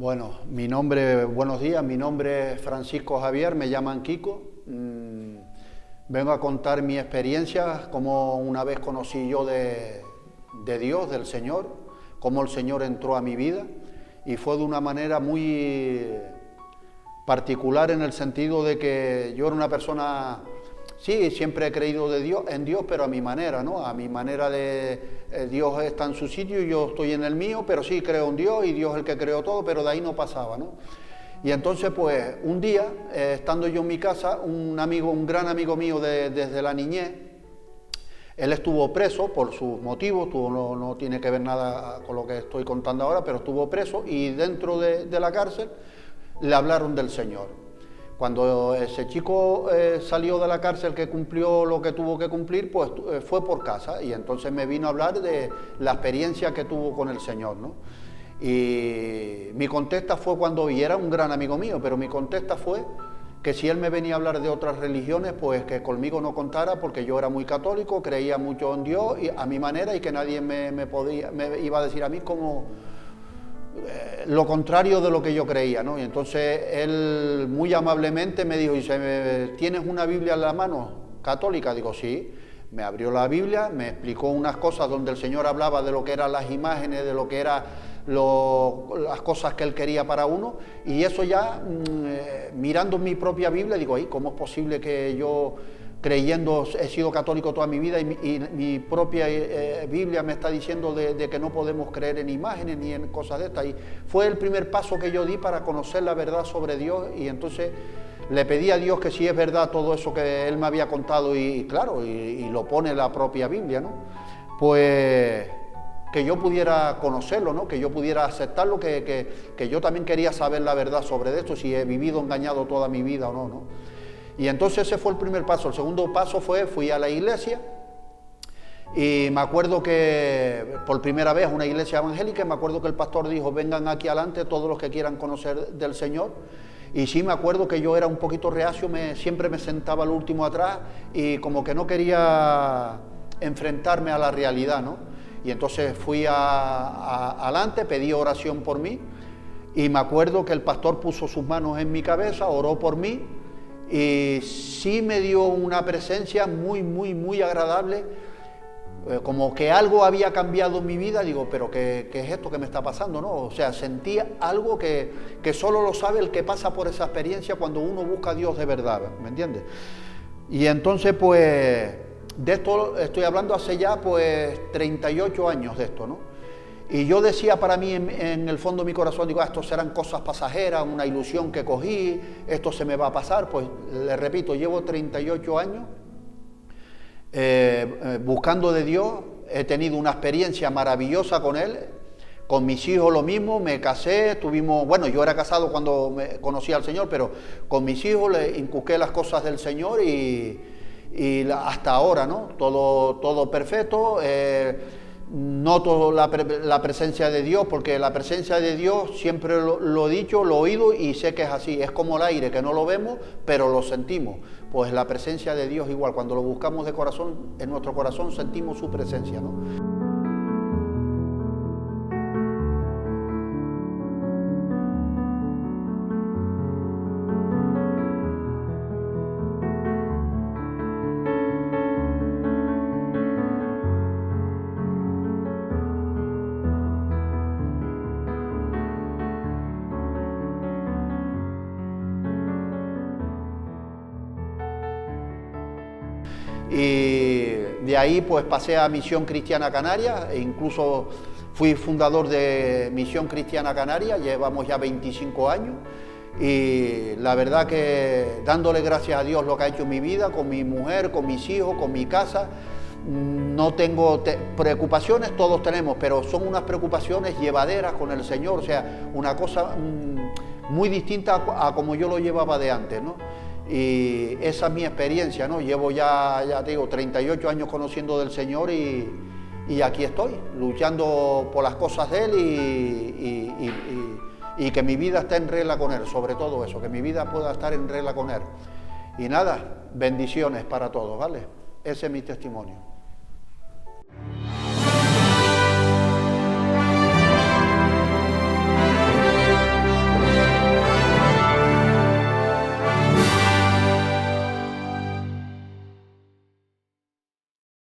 Bueno, buenos días, mi nombre es Francisco Javier, me llaman Kiko. Vengo a contar mi experiencia, cómo una vez conocí yo de Dios, del Señor, cómo el Señor entró a mi vida y fue de una manera muy particular en el sentido de que yo era una persona, sí, siempre he creído en Dios, pero a mi manera, ¿no? A mi manera Dios está en su sitio y yo estoy en el mío, pero sí creo en Dios y Dios es el que creó todo, pero de ahí no pasaba, ¿no? Y entonces, pues, un día, estando yo en mi casa, un gran amigo mío desde la niñez, él estuvo preso por sus motivos, no tiene que ver nada con lo que estoy contando ahora, pero estuvo preso y dentro de la cárcel le hablaron del Señor. Cuando ese chico salió de la cárcel, que cumplió lo que tuvo que cumplir, pues fue por casa y entonces me vino a hablar de la experiencia que tuvo con el Señor, ¿no? Y mi contesta fue y era un gran amigo mío, pero mi contesta fue que si él me venía a hablar de otras religiones, pues que conmigo no contara porque yo era muy católico, creía mucho en Dios y a mi manera y que nadie me iba a decir a mí como lo contrario de lo que yo creía, ¿no? Y entonces él muy amablemente me dijo, ¿tienes una Biblia en la mano católica? Digo, sí. Me abrió la Biblia, me explicó unas cosas donde el Señor hablaba de lo que eran las imágenes, de lo que eran las cosas que Él quería para uno, y eso ya, mirando mi propia Biblia, digo, ¿cómo es posible que yo, creyendo, he sido católico toda mi vida y mi propia Biblia me está diciendo de que no podemos creer en imágenes ni en cosas de estas? Y fue el primer paso que yo di para conocer la verdad sobre Dios, y entonces le pedí a Dios que si es verdad todo eso que Él me había contado, y claro, y lo pone la propia Biblia, ¿no? Pues que yo pudiera conocerlo, ¿no? Que yo pudiera aceptarlo, que yo también quería saber la verdad sobre esto, si he vivido engañado toda mi vida o no, ¿no? Y entonces ese fue el primer paso. El segundo paso fui a la iglesia, y me acuerdo que por primera vez una iglesia evangélica, me acuerdo que el pastor dijo, vengan aquí adelante todos los que quieran conocer del Señor. Y sí me acuerdo que yo era un poquito reacio, siempre me sentaba al último atrás y como que no quería enfrentarme a la realidad, ¿no? Y entonces fui adelante, pedí oración por mí y me acuerdo que el pastor puso sus manos en mi cabeza, oró por mí y sí me dio una presencia muy, muy, muy agradable. Como que algo había cambiado en mi vida, digo, pero ¿qué es esto que me está pasando, no? O sea, sentía algo que solo lo sabe el que pasa por esa experiencia cuando uno busca a Dios de verdad, ¿me entiendes? Y entonces, pues, de esto estoy hablando hace ya, pues, 38 años de esto, ¿no? Y yo decía para mí, en el fondo de mi corazón, digo, esto serán cosas pasajeras, una ilusión que cogí, esto se me va a pasar. Pues, le repito, llevo 38 años buscando de Dios, he tenido una experiencia maravillosa con Él, con mis hijos lo mismo, me casé, yo era casado cuando me conocí al Señor, pero con mis hijos le inculqué las cosas del Señor y hasta ahora, ¿no? Todo perfecto. Noto la presencia de Dios, porque la presencia de Dios siempre lo he dicho, lo he oído y sé que es así, es como el aire, que no lo vemos, pero lo sentimos. Pues la presencia de Dios igual, cuando lo buscamos de corazón, en nuestro corazón sentimos su presencia, ¿no? Y de ahí pues pasé a Misión Cristiana Canaria, e incluso fui fundador de Misión Cristiana Canaria, llevamos ya 25 años y la verdad que dándole gracias a Dios lo que ha hecho en mi vida, con mi mujer, con mis hijos, con mi casa. No tengo preocupaciones, todos tenemos, pero son unas preocupaciones llevaderas con el Señor, o sea, una cosa muy distinta a como yo lo llevaba de antes, ¿no? Y esa es mi experiencia, ¿no? Llevo ya te digo, 38 años conociendo del Señor y aquí estoy, luchando por las cosas de Él y que mi vida esté en regla con Él, sobre todo eso, que mi vida pueda estar en regla con Él. Y nada, bendiciones para todos, ¿vale? Ese es mi testimonio.